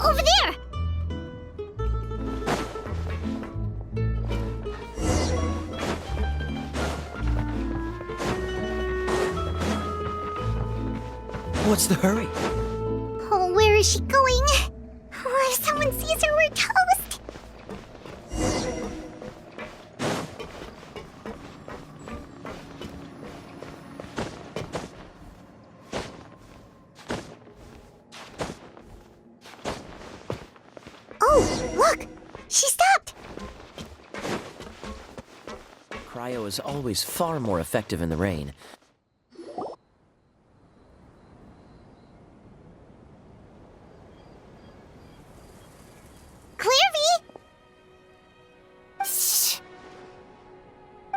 Over there! What's the hurry? Oh, where is she going? Oh, if someone sees her, we're toast! Oh, look! She stopped! Cryo is always far more effective in the rain.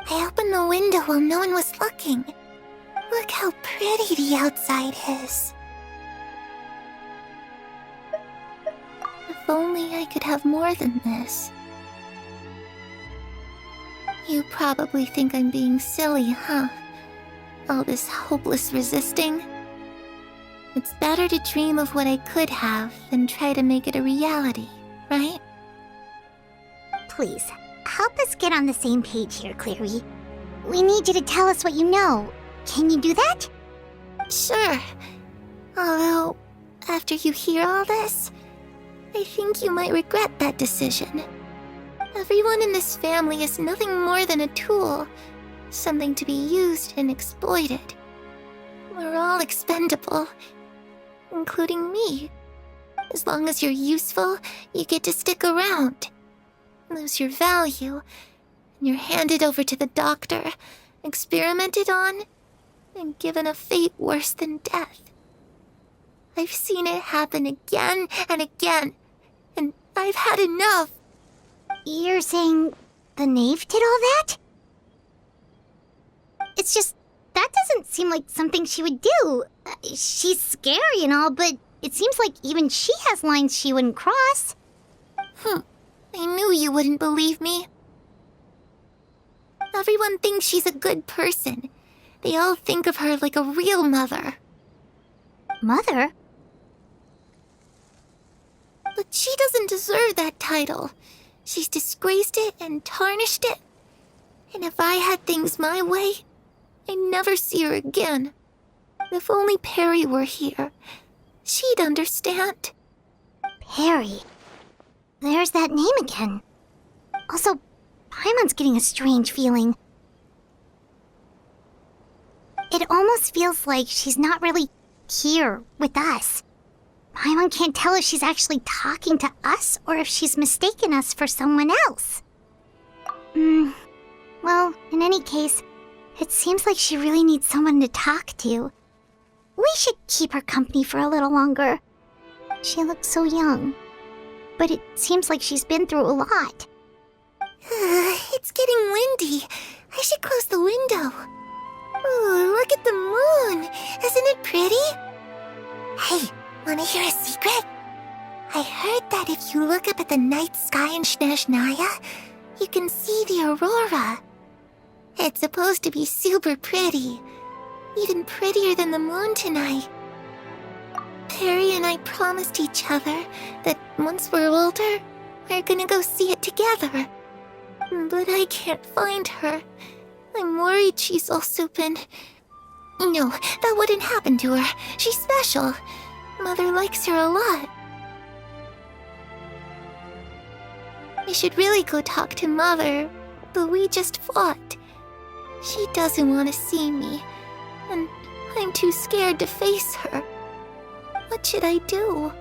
I opened the window while no one was looking. Look how pretty the outside is. If only I could have more than this. You probably think I'm being silly, huh? All this hopeless resisting. It's better to dream of what I could have than try to make it a reality, right? Please, help us get on the same page here, Clary. We need you to tell us what you know. Can you do that? Sure. Although, after you hear all this, I think you might regret that decision. Everyone in this family is nothing more than a tool, something to be used and exploited. We're all expendable, including me. As long as you're useful, you get to stick around. Lose your value, and you're handed over to the doctor, experimented on, and given a fate worse than death. I've seen it happen again and again, and I've had enough. You're saying the knave did all that? It's just, that doesn't seem like something she would do. She's scary and all, but it seems like even she has lines she wouldn't cross. I knew you wouldn't believe me. Everyone thinks she's a good person. They all think of her like a real mother. Mother? But she doesn't deserve that title. She's disgraced it and tarnished it. And if I had things my way, I'd never see her again. If only Perry were here, she'd understand. Perry? There's that name again. Also, Paimon's getting a strange feeling. It almost feels like she's not really here with us. Paimon can't tell if she's actually talking to us or if she's mistaken us for someone else. Well, in any case, it seems like she really needs someone to talk to. We should keep her company for a little longer. She looks so young. But it seems like she's been through a lot. It's getting windy. I should close the window. Ooh, look at the moon. Isn't it pretty? Hey, wanna hear a secret? I heard that if you look up at the night sky in Snezhnaya, you can see the aurora. It's supposed to be super pretty. Even prettier than the moon tonight. Perry and I promised each other that once we're older, we're gonna go see it together. But I can't find her. I'm worried she's also been... No, that wouldn't happen to her. She's special. Mother likes her a lot. I should really go talk to Mother, but we just fought. She doesn't want to see me, and I'm too scared to face her. What should I do?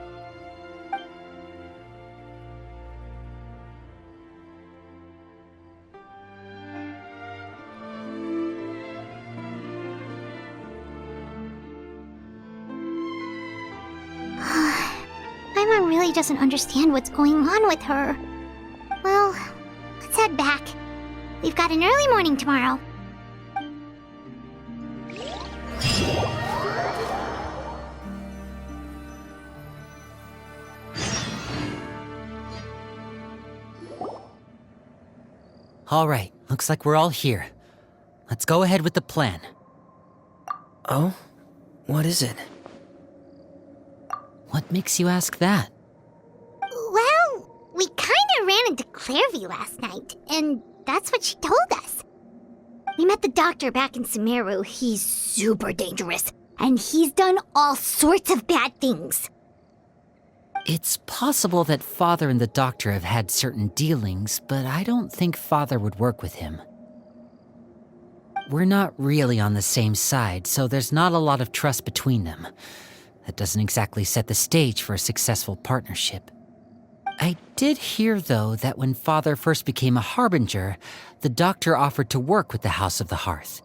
Paimon really doesn't understand what's going on with her. Well, let's head back. We've got an early morning tomorrow. All right, looks like we're all here. Let's go ahead with the plan. Oh? What is it? What makes you ask that? Clairvy last night, and that's what she told us. We met the doctor back in Sumeru. He's super dangerous, and he's done all sorts of bad things. It's possible that Father and the doctor have had certain dealings, but I don't think Father would work with him. We're not really on the same side, so there's not a lot of trust between them. That doesn't exactly set the stage for a successful partnership. I did hear, though, that when Father first became a Harbinger, the doctor offered to work with the House of the Hearth.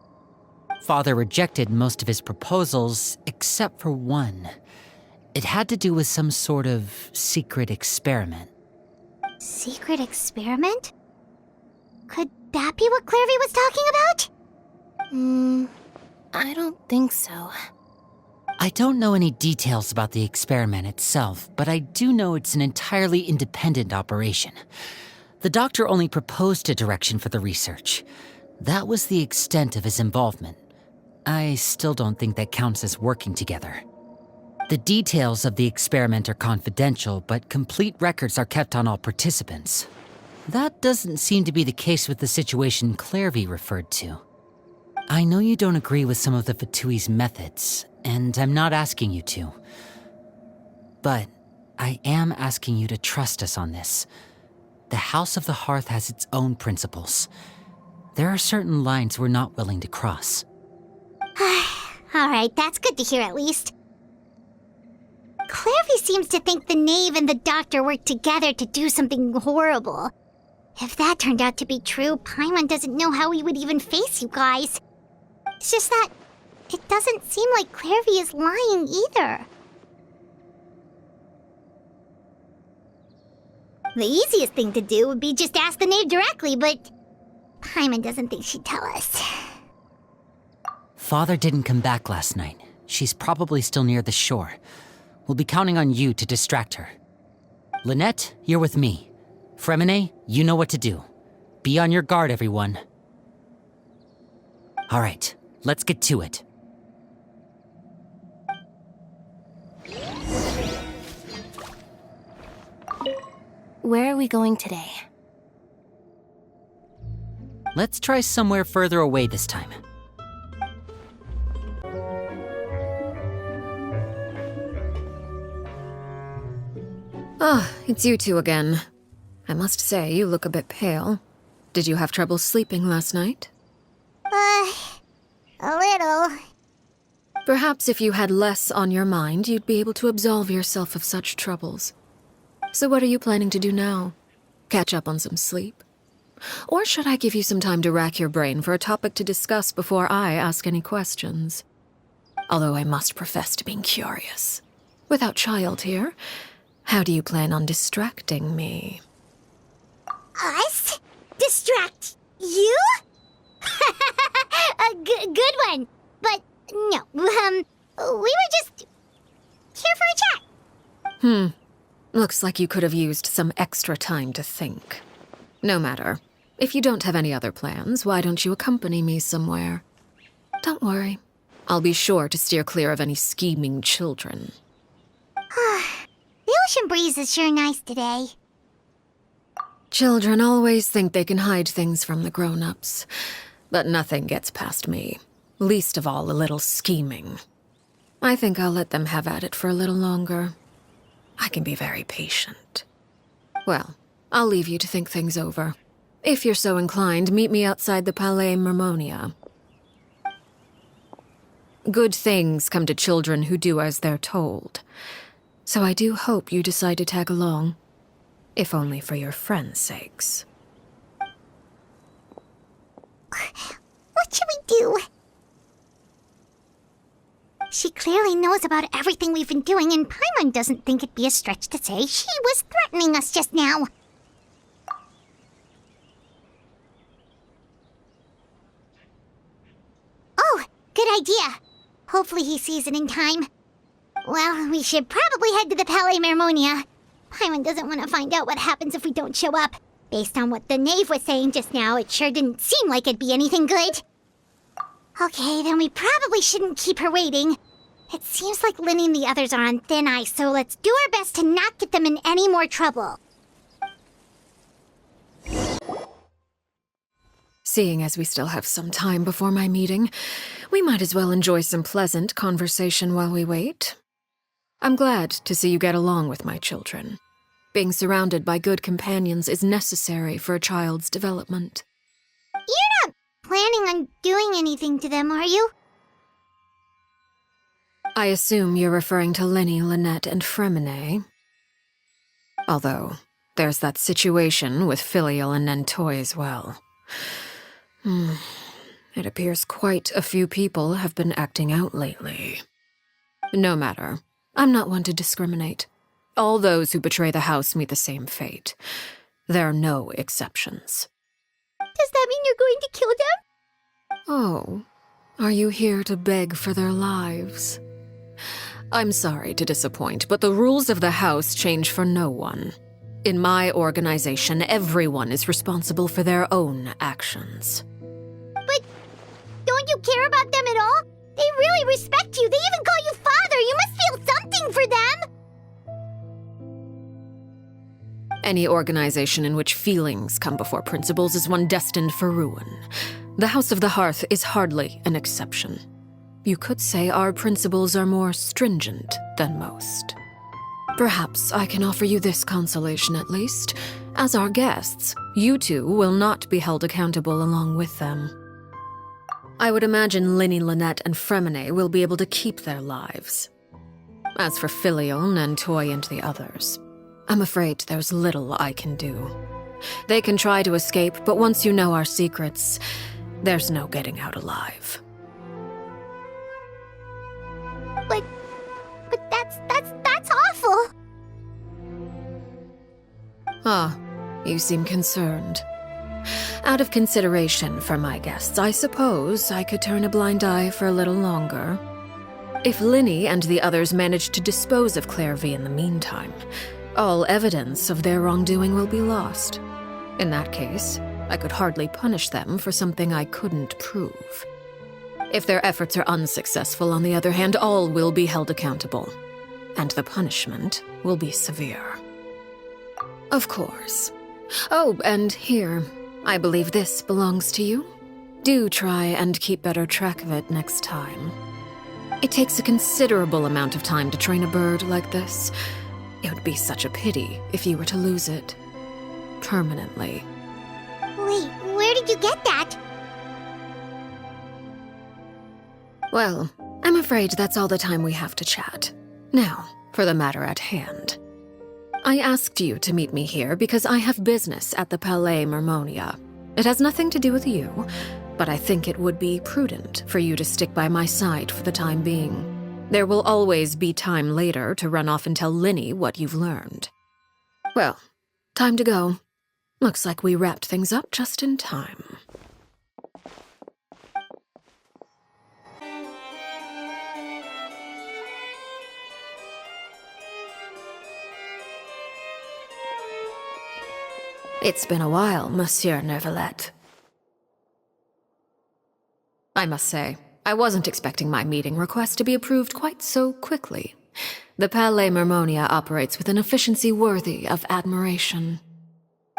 Father rejected most of his proposals, except for one. It had to do with some sort of secret experiment. Secret experiment? Could that be what Clairvy was talking about? I don't think so. I don't know any details about the experiment itself, but I do know it's an entirely independent operation. The doctor only proposed a direction for the research. That was the extent of his involvement. I still don't think that counts as working together. The details of the experiment are confidential, but complete records are kept on all participants. That doesn't seem to be the case with the situation Clairvy referred to. I know you don't agree with some of the Fatui's methods, and I'm not asking you to. But I am asking you to trust us on this. The House of the Hearth has its own principles. There are certain lines we're not willing to cross. Alright, that's good to hear at least. Clairvy seems to think the knave and the doctor worked together to do something horrible. If that turned out to be true, Paimon doesn't know how he would even face you guys. It's just that it doesn't seem like Clairvy is lying either. The easiest thing to do would be just ask the knave directly, but Paimon doesn't think she'd tell us. Father didn't come back last night. She's probably still near the shore. We'll be counting on you to distract her. Lynette, you're with me. Fremine, you know what to do. Be on your guard, everyone. All right, let's get to it. Where are we going today? Let's try somewhere further away this time. Ah, it's you two again. I must say, you look a bit pale. Did you have trouble sleeping last night? A little. Perhaps if you had less on your mind, you'd be able to absolve yourself of such troubles. So what are you planning to do now? Catch up on some sleep? Or should I give you some time to rack your brain for a topic to discuss before I ask any questions? Although I must profess to being curious. Without Child here, how do you plan on distracting me? Us? Distract you? A good one. But no, we were just here for a chat. Looks like you could have used some extra time to think. No matter. If you don't have any other plans, why don't you accompany me somewhere? Don't worry. I'll be sure to steer clear of any scheming children. The ocean breeze is sure nice today. Children always think they can hide things from the grown-ups. But nothing gets past me. Least of all a little scheming. I think I'll let them have at it for a little longer. I can be very patient. Well, I'll leave you to think things over. If you're so inclined, meet me outside the Palais Mermonia. Good things come to children who do as they're told. So I do hope you decide to tag along. If only for your friends' sakes. What should we do? She clearly knows about everything we've been doing, and Paimon doesn't think it'd be a stretch to say she was threatening us just now. Oh, good idea. Hopefully he sees it in time. Well, we should probably head to the Palais Mermonia. Paimon doesn't want to find out what happens if we don't show up. Based on what the knave was saying just now, it sure didn't seem like it'd be anything good. Okay, then we probably shouldn't keep her waiting. It seems like Lynn and the others are on thin ice, so let's do our best to not get them in any more trouble. Seeing as we still have some time before my meeting, we might as well enjoy some pleasant conversation while we wait. I'm glad to see you get along with my children. Being surrounded by good companions is necessary for a child's development. You're not planning on doing anything to them, are you? I assume you're referring to Lenny, Lynette, and Fremine. Although, there's that situation with Filial and Nentoy as well. It appears quite a few people have been acting out lately. No matter. I'm not one to discriminate. All those who betray the house meet the same fate. There are no exceptions. Does that mean you're going to kill them? Oh, are you here to beg for their lives? I'm sorry to disappoint, but the rules of the house change for no one. In my organization, everyone is responsible for their own actions. But don't you care about them at all? They really respect you. They even call you father. You must feel something for them. Any organization in which feelings come before principles is one destined for ruin. The House of the Hearth is hardly an exception. You could say our principles are more stringent than most. Perhaps I can offer you this consolation at least. As our guests, you two will not be held accountable along with them. I would imagine Lenny, Lynette, and Fremine will be able to keep their lives. As for Filial, Nentoy, and the others, I'm afraid there's little I can do. They can try to escape, but once you know our secrets, there's no getting out alive. But that's awful. Ah, you seem concerned. Out of consideration for my guests, I suppose I could turn a blind eye for a little longer. If Lenny and the others manage to dispose of Clairvy in the meantime, all evidence of their wrongdoing will be lost. In that case, I could hardly punish them for something I couldn't prove. If their efforts are unsuccessful, on the other hand, all will be held accountable, and the punishment will be severe. Of course. Oh, and here, I believe this belongs to you. Do try and keep better track of it next time. It takes a considerable amount of time to train a bird like this. It would be such a pity if you were to lose it. Permanently. Wait, where did you get that? Well, I'm afraid that's all the time we have to chat. Now, for the matter at hand. I asked you to meet me here because I have business at the Palais Mermonia. It has nothing to do with you, but I think it would be prudent for you to stick by my side for the time being. There will always be time later to run off and tell Lenny what you've learned. Well, time to go. Looks like we wrapped things up just in time. It's been a while, Monsieur Neuvillette. I must say, I wasn't expecting my meeting request to be approved quite so quickly. The Palais Mermonia operates with an efficiency worthy of admiration.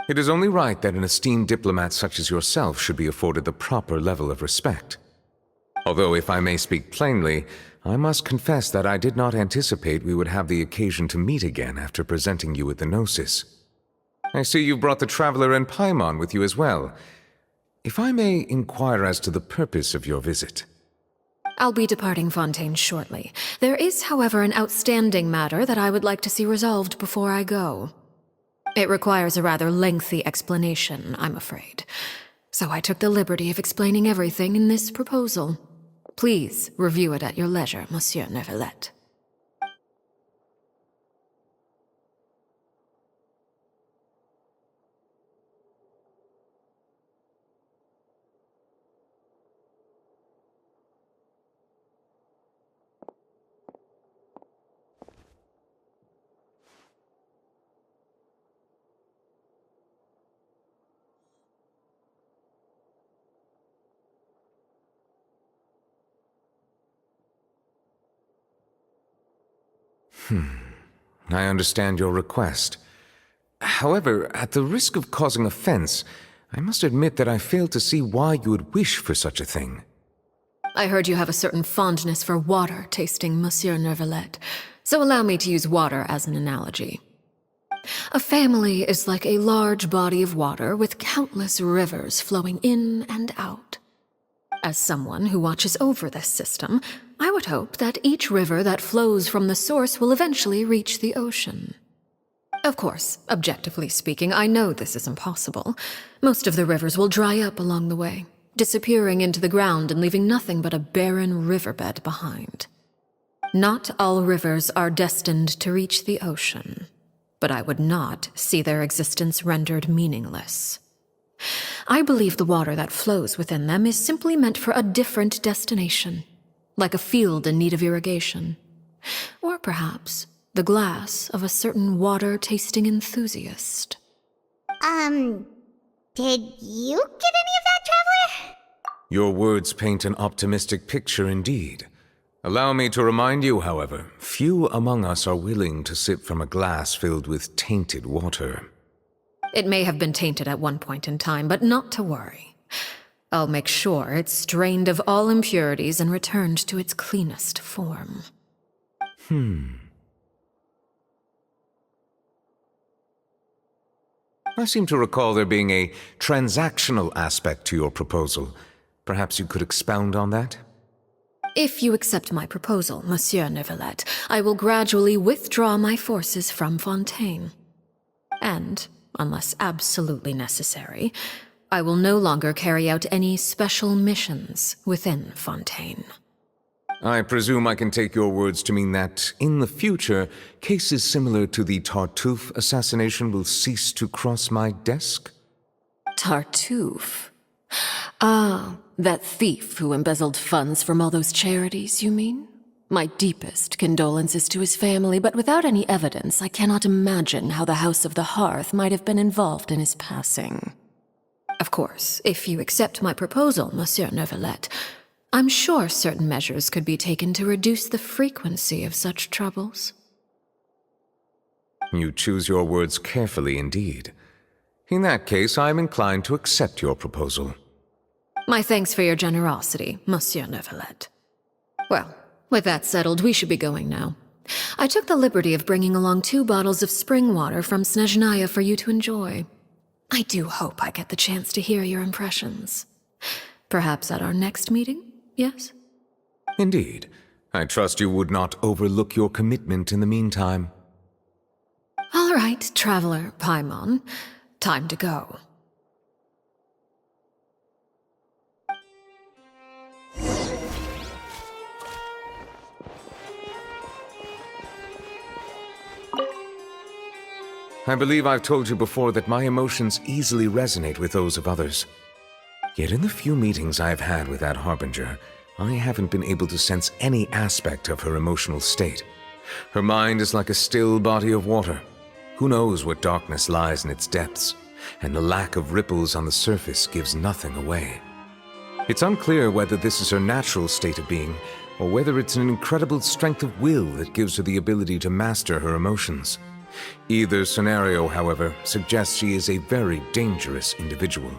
It is only right that an esteemed diplomat such as yourself should be afforded the proper level of respect. Although, if I may speak plainly, I must confess that I did not anticipate we would have the occasion to meet again after presenting you with the Gnosis. I see you brought the Traveler and Paimon with you as well. If I may inquire as to the purpose of your visit. I'll be departing Fontaine shortly. There is, however, an outstanding matter that I would like to see resolved before I go. It requires a rather lengthy explanation, I'm afraid. So I took the liberty of explaining everything in this proposal. Please review it at your leisure, Monsieur Neuvillette. I understand your request. However, at the risk of causing offense, I must admit that I fail to see why you would wish for such a thing. I heard you have a certain fondness for water tasting, Monsieur Neuvillette, so allow me to use water as an analogy. A family is like a large body of water with countless rivers flowing in and out. As someone who watches over this system, I would hope that each river that flows from the source will eventually reach the ocean. Of course, objectively speaking, I know this is impossible. Most of the rivers will dry up along the way, disappearing into the ground and leaving nothing but a barren riverbed behind. Not all rivers are destined to reach the ocean, but I would not see their existence rendered meaningless. I believe the water that flows within them is simply meant for a different destination, like a field in need of irrigation. Or perhaps the glass of a certain water-tasting enthusiast. Did you get any of that, Traveler? Your words paint an optimistic picture indeed. Allow me to remind you, however, few among us are willing to sip from a glass filled with tainted water. It may have been tainted at one point in time, but not to worry. I'll make sure it's strained of all impurities and returned to its cleanest form. I seem to recall there being a transactional aspect to your proposal. Perhaps you could expound on that? If you accept my proposal, Monsieur Neuvillette, I will gradually withdraw my forces from Fontaine. And, unless absolutely necessary, I will no longer carry out any special missions within Fontaine. I presume I can take your words to mean that, in the future, cases similar to the Tartuffe assassination will cease to cross my desk? Tartuffe? Ah, that thief who embezzled funds from all those charities, you mean? My deepest condolences to his family, but without any evidence, I cannot imagine how the House of the Hearth might have been involved in his passing. Of course, if you accept my proposal, Monsieur Neuvillette, I'm sure certain measures could be taken to reduce the frequency of such troubles. You choose your words carefully indeed. In that case, I am inclined to accept your proposal. My thanks for your generosity, Monsieur Neuvillette. Well, with that settled, we should be going now. I took the liberty of bringing along 2 bottles of spring water from Snezhnaya for you to enjoy. I do hope I get the chance to hear your impressions. Perhaps at our next meeting, yes? Indeed. I trust you would not overlook your commitment in the meantime. All right, Traveler Paimon. Time to go. I believe I've told you before that my emotions easily resonate with those of others. Yet in the few meetings I've had with that Harbinger, I haven't been able to sense any aspect of her emotional state. Her mind is like a still body of water. Who knows what darkness lies in its depths, and the lack of ripples on the surface gives nothing away. It's unclear whether this is her natural state of being, or whether it's an incredible strength of will that gives her the ability to master her emotions. Either scenario, however, suggests she is a very dangerous individual.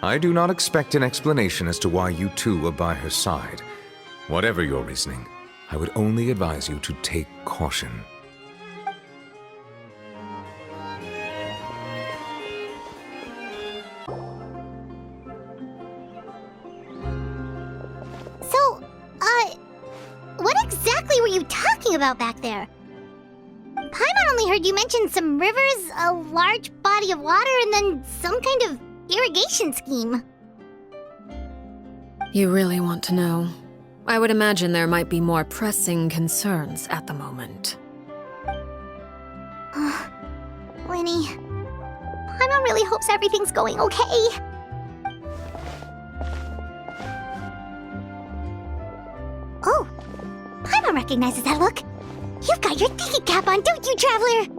I do not expect an explanation as to why you two are by her side. Whatever your reasoning, I would only advise you to take caution. So, what exactly were you talking about back there? Paimon only heard you mention some rivers, a large body of water, and then some kind of irrigation scheme. You really want to know? I would imagine there might be more pressing concerns at the moment. Winnie, Paimon really hopes everything's going okay. Oh, Paimon recognizes that look. You've got your thinking cap on, don't you, Traveler?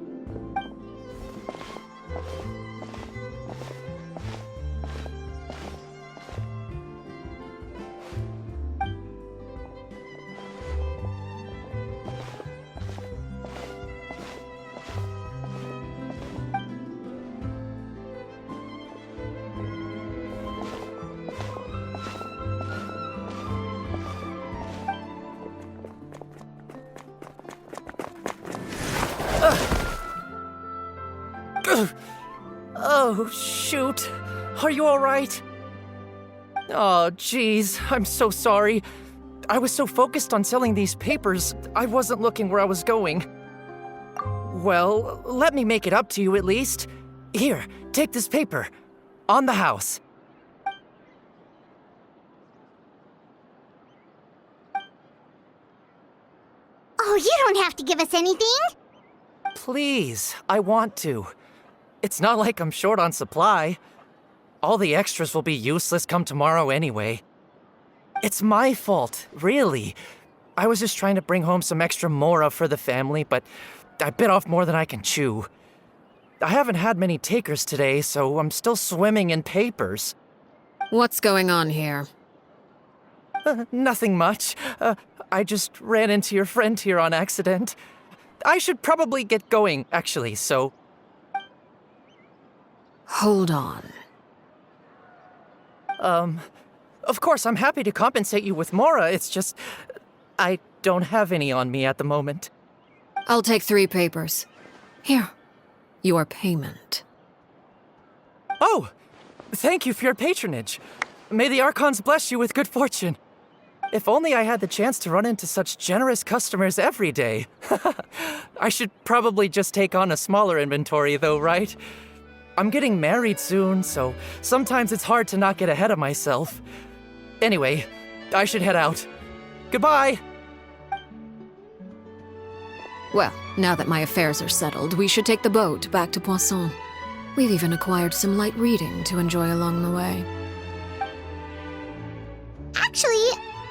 Oh, shoot. Are you alright? Oh, jeez. I'm so sorry. I was so focused on selling these papers, I wasn't looking where I was going. Well, let me make it up to you at least. Here, take this paper. On the house. Oh, you don't have to give us anything. Please, I want to. It's not like I'm short on supply. All the extras will be useless come tomorrow anyway. It's my fault, really. I was just trying to bring home some extra mora for the family, but I bit off more than I can chew. I haven't had many takers today, so I'm still swimming in papers. What's going on here? Nothing much. I just ran into your friend here on accident. I should probably get going, actually, so... Hold on. Of course, I'm happy to compensate you with mora, it's just... I don't have any on me at the moment. I'll take 3 papers. Here. Your payment. Oh! Thank you for your patronage. May the Archons bless you with good fortune. If only I had the chance to run into such generous customers every day. I should probably just take on a smaller inventory though, right? I'm getting married soon, so sometimes it's hard to not get ahead of myself. Anyway, I should head out. Goodbye! Well, now that my affairs are settled, we should take the boat back to Poisson. We've even acquired some light reading to enjoy along the way. Actually,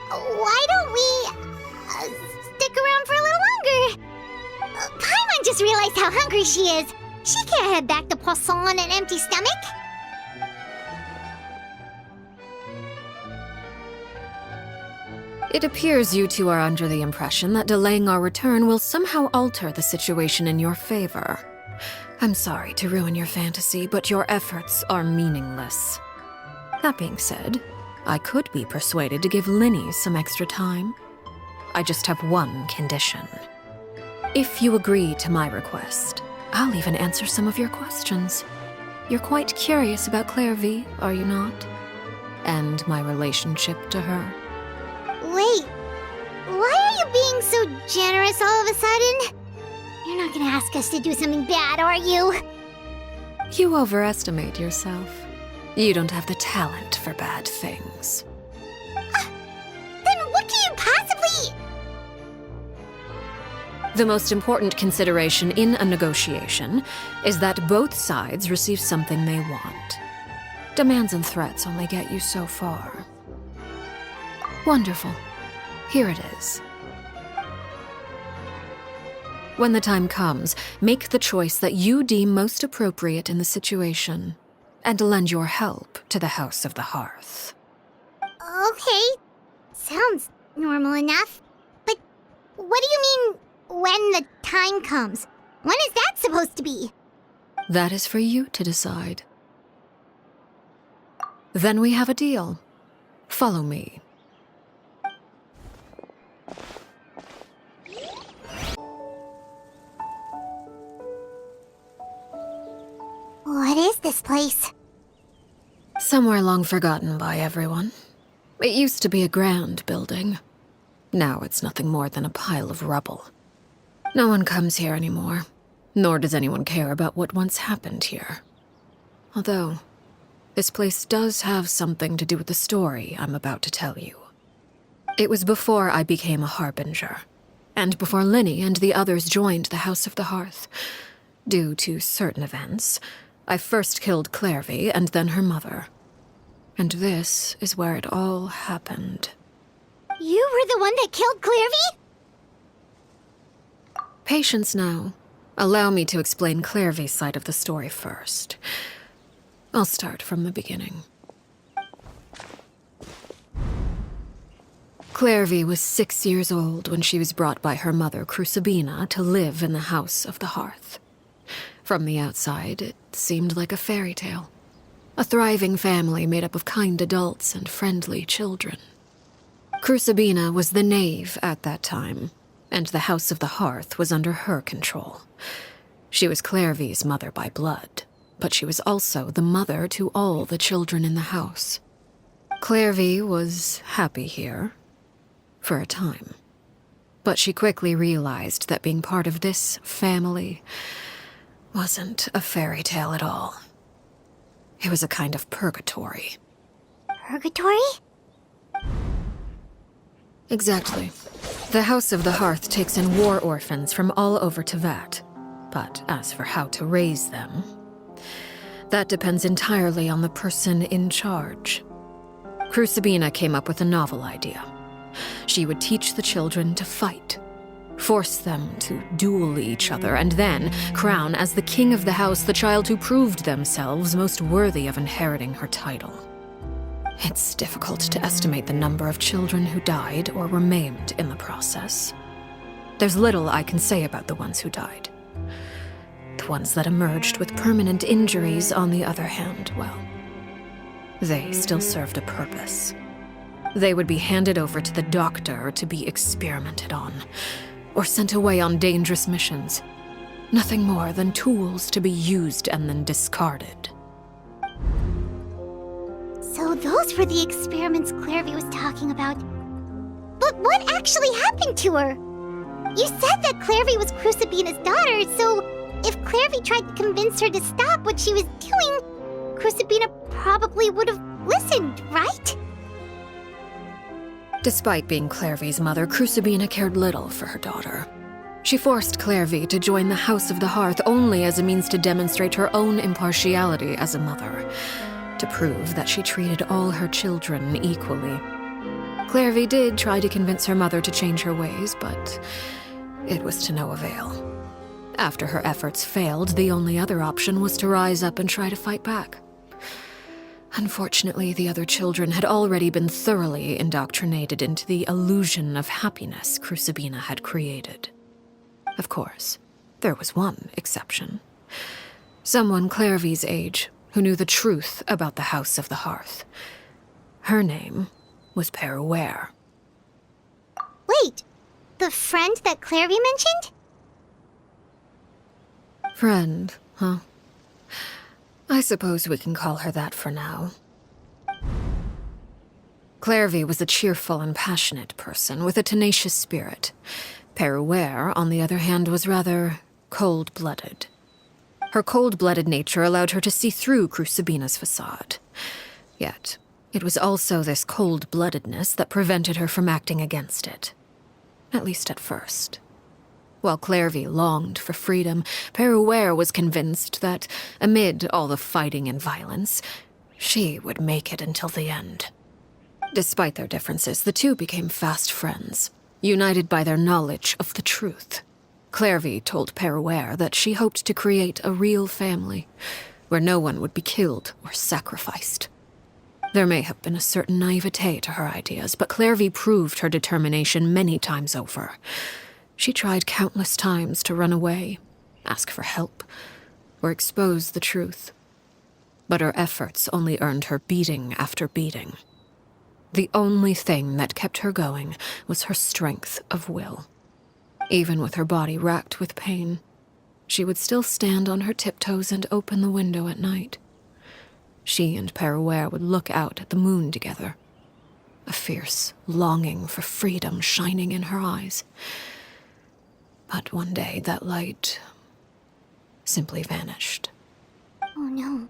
why don't we stick around for a little longer? Paimon just realized how hungry she is. She can't head back to Poisson on an empty stomach. It appears you two are under the impression that delaying our return will somehow alter the situation in your favor. I'm sorry to ruin your fantasy, but your efforts are meaningless. That being said, I could be persuaded to give Linny some extra time. I just have one condition. If you agree to my request, I'll even answer some of your questions. You're quite curious about Clairvy, are you not? And my relationship to her. Wait, why are you being so generous all of a sudden? You're not gonna ask us to do something bad, are you? You overestimate yourself. You don't have the talent for bad things. Then what can you possibly... The most important consideration in a negotiation is that both sides receive something they want. Demands and threats only get you so far. Wonderful. Here it is. When the time comes, make the choice that you deem most appropriate in the situation, and lend your help to the House of the Hearth. Okay, sounds normal enough. But what do you mean, when the time comes? When is that supposed to be? That is for you to decide. Then we have a deal. Follow me. What is this place? Somewhere long forgotten by everyone. It used to be a grand building. Now it's nothing more than a pile of rubble. No one comes here anymore, nor does anyone care about what once happened here. Although, this place does have something to do with the story I'm about to tell you. It was before I became a Harbinger, and before Linny and the others joined the House of the Hearth. Due to certain events, I first killed Clairvy and then her mother. And this is where it all happened. You were the one that killed Clairvy? Patience now. Allow me to explain Clairvy's side of the story first. I'll start from the beginning. Clairvy was 6 years old when she was brought by her mother, Crucibina, to live in the House of the Hearth. From the outside, it seemed like a fairy tale. A thriving family made up of kind adults and friendly children. Crucibina was the knave at that time, and the House of the Hearth was under her control. She was Clairvy's mother by blood, but she was also the mother to all the children in the house. Clairvy was happy here, for a time. But she quickly realized that being part of this family wasn't a fairy tale at all. It was a kind of purgatory. Purgatory? Exactly. The House of the Hearth takes in war orphans from all over Tevat. But as for how to raise them, that depends entirely on the person in charge. Crucibina came up with a novel idea. She would teach the children to fight, force them to duel each other, and then crown as the king of the house the child who proved themselves most worthy of inheriting her title. It's difficult to estimate the number of children who died or were maimed in the process. There's little I can say about the ones who died. The ones that emerged with permanent injuries, on the other hand, well, they still served a purpose. They would be handed over to the doctor to be experimented on, or sent away on dangerous missions. Nothing more than tools to be used and then discarded. So those were the experiments Clairvy was talking about. But what actually happened to her? You said that Clairvy was Crucibina's daughter, so if Clairvy tried to convince her to stop what she was doing, Crucibina probably would have listened, right? Despite being Clairvy's mother, Crucibina cared little for her daughter. She forced Clairvy to join the House of the Hearth only as a means to demonstrate her own impartiality as a mother, to prove that she treated all her children equally. Clairvy did try to convince her mother to change her ways, but it was to no avail. After her efforts failed, the only other option was to rise up and try to fight back. Unfortunately, the other children had already been thoroughly indoctrinated into the illusion of happiness Crucibina had created. Of course, there was one exception. Someone Clairvy's age who knew the truth about the House of the Hearth. Her name was Peruere. Wait, the friend that Clairvy mentioned? Friend, huh? I suppose we can call her that for now. Clairvy was a cheerful and passionate person with a tenacious spirit. Peruere, on the other hand, was rather cold-blooded. Her cold-blooded nature allowed her to see through Crucibina's facade. Yet, it was also this cold-bloodedness that prevented her from acting against it. At least at first. While Clairvy longed for freedom, Peruere was convinced that, amid all the fighting and violence, she would make it until the end. Despite their differences, the two became fast friends, united by their knowledge of the truth. Clairvy told Peruere that she hoped to create a real family, where no one would be killed or sacrificed. There may have been a certain naivete to her ideas, but Clairvy proved her determination many times over. She tried countless times to run away, ask for help, or expose the truth. But her efforts only earned her beating after beating. The only thing that kept her going was her strength of will. Even with her body racked with pain, she would still stand on her tiptoes and open the window at night. She and Peruere would look out at the moon together, a fierce longing for freedom shining in her eyes. But one day that light simply vanished. Oh no.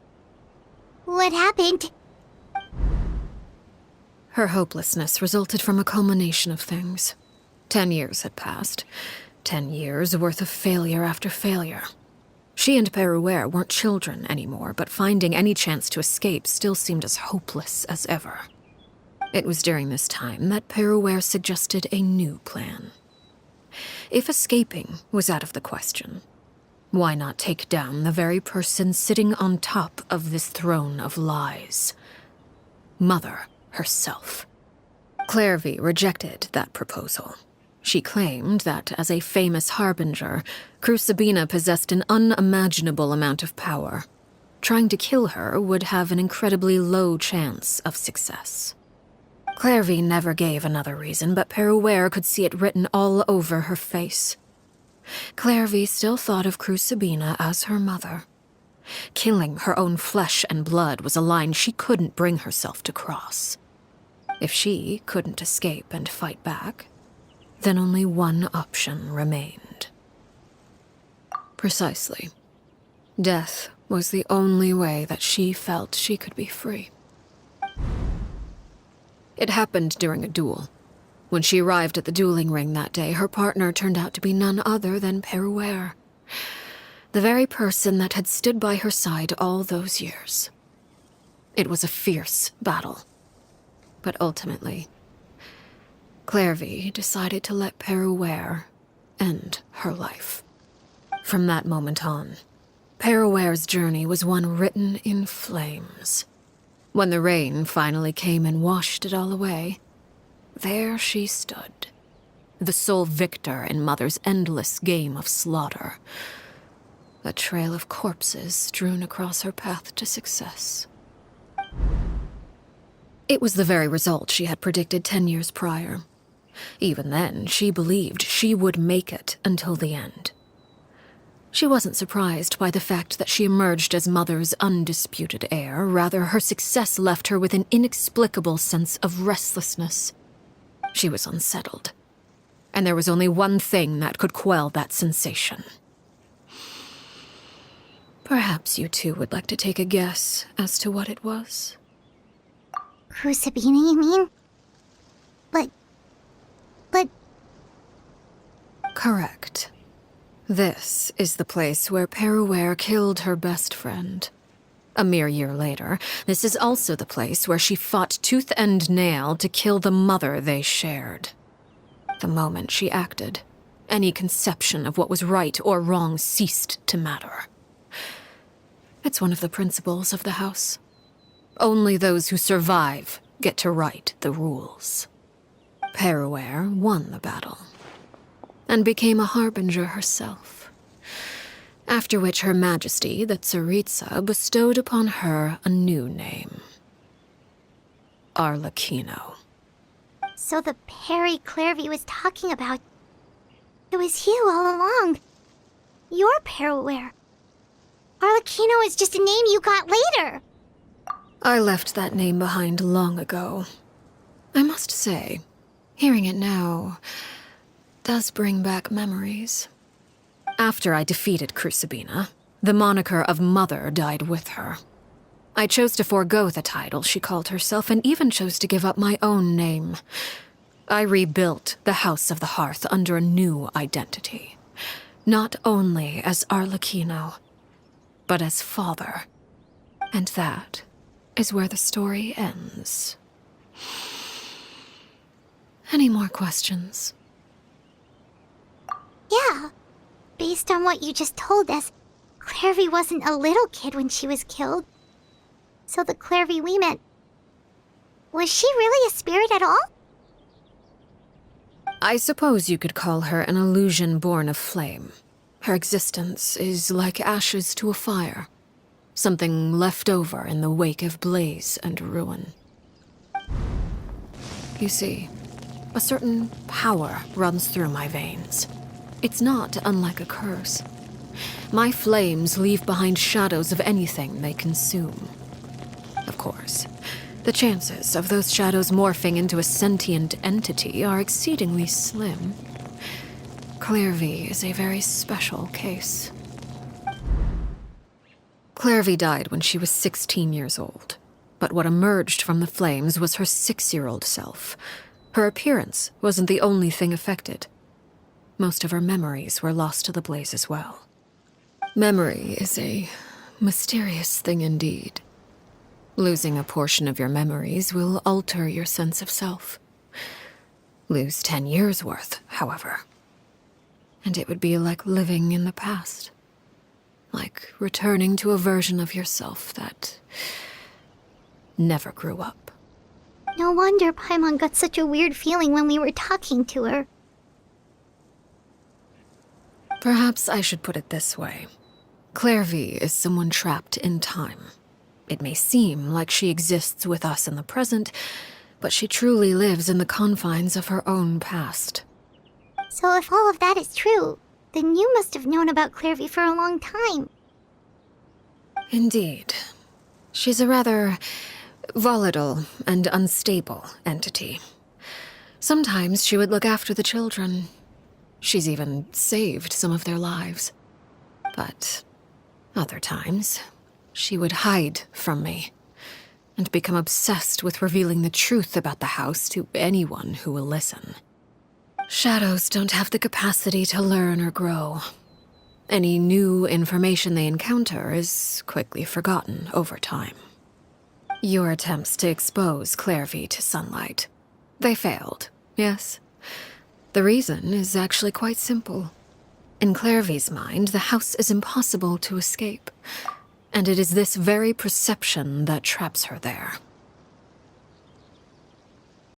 What happened? Her hopelessness resulted from a culmination of things. 10 years had passed. 10 years worth of failure after failure. She and Peruere weren't children anymore, but finding any chance to escape still seemed as hopeless as ever. It was during this time that Peruere suggested a new plan. If escaping was out of the question, why not take down the very person sitting on top of this throne of lies? Mother herself. Clairvy rejected that proposal. She claimed that, as a famous harbinger, Crucibina possessed an unimaginable amount of power. Trying to kill her would have an incredibly low chance of success. Clairvy never gave another reason, but Peruere could see it written all over her face. Clairvy still thought of Crucibina as her mother. Killing her own flesh and blood was a line she couldn't bring herself to cross. If she couldn't escape and fight back, then only one option remained. Precisely. Death was the only way that she felt she could be free. It happened during a duel. When she arrived at the dueling ring that day, her partner turned out to be none other than Peruere, the very person that had stood by her side all those years. It was a fierce battle. But ultimately, Clairvy decided to let Peruere end her life. From that moment on, Peruere's journey was one written in flames. When the rain finally came and washed it all away, there she stood, the sole victor in Mother's endless game of slaughter. A trail of corpses strewn across her path to success. It was the very result she had predicted 10 years prior. Even then, she believed she would make it until the end. She wasn't surprised by the fact that she emerged as Mother's undisputed heir. Rather, her success left her with an inexplicable sense of restlessness. She was unsettled, and there was only one thing that could quell that sensation. Perhaps you two would like to take a guess as to what it was? Crucibina, you mean? But... Correct. This is the place where Peruere killed her best friend. A mere year later, this is also the place where she fought tooth and nail to kill the mother they shared. The moment she acted, any conception of what was right or wrong ceased to matter. It's one of the principles of the house. Only those who survive get to write the rules. Peruere won the battle, and became a harbinger herself. After which Her Majesty, the Tsaritsa, bestowed upon her a new name. Arlecchino. So the Perry Clairvy was talking about... It was you all along. You're Peruere. Arlecchino is just a name you got later. I left that name behind long ago. I must say, hearing it now does bring back memories. After I defeated Crucibina, the moniker of Mother died with her. I chose to forego the title she called herself, and even chose to give up my own name. I rebuilt the House of the Hearth under a new identity. Not only as Arlecchino, but as father. And that is where the story ends. Any more questions? Yeah. Based on what you just told us, Clairvy wasn't a little kid when she was killed. So the Clairvy we met... Was she really a spirit at all? I suppose you could call her an illusion born of flame. Her existence is like ashes to a fire. Something left over in the wake of blaze and ruin. You see, a certain power runs through my veins. It's not unlike a curse. My flames leave behind shadows of anything they consume. Of course, the chances of those shadows morphing into a sentient entity are exceedingly slim. Clairvy is a very special case. Clairvy died when she was 16 years old, but what emerged from the flames was her 6-year-old self. Her appearance wasn't the only thing affected. Most of her memories were lost to the blaze as well. Memory is a mysterious thing indeed. Losing a portion of your memories will alter your sense of self. Lose 10 years' worth, however, and it would be like living in the past. Like returning to a version of yourself that never grew up. No wonder Paimon got such a weird feeling when we were talking to her. Perhaps I should put it this way. Clairvy is someone trapped in time. It may seem like she exists with us in the present, but she truly lives in the confines of her own past. So if all of that is true, Then you must have known about Clairvy for a long time. Indeed. She's a rather volatile and unstable entity. Sometimes she would look after the children. She's even saved some of their lives. But other times, she would hide from me and become obsessed with revealing the truth about the house to anyone who will listen. Shadows don't have the capacity to learn or grow. Any new information they encounter is quickly forgotten over time. Your attempts to expose Clairvy to sunlight. They failed, yes? The reason is actually quite simple. In Clairvy's mind, the house is impossible to escape, and it is this very perception that traps her there.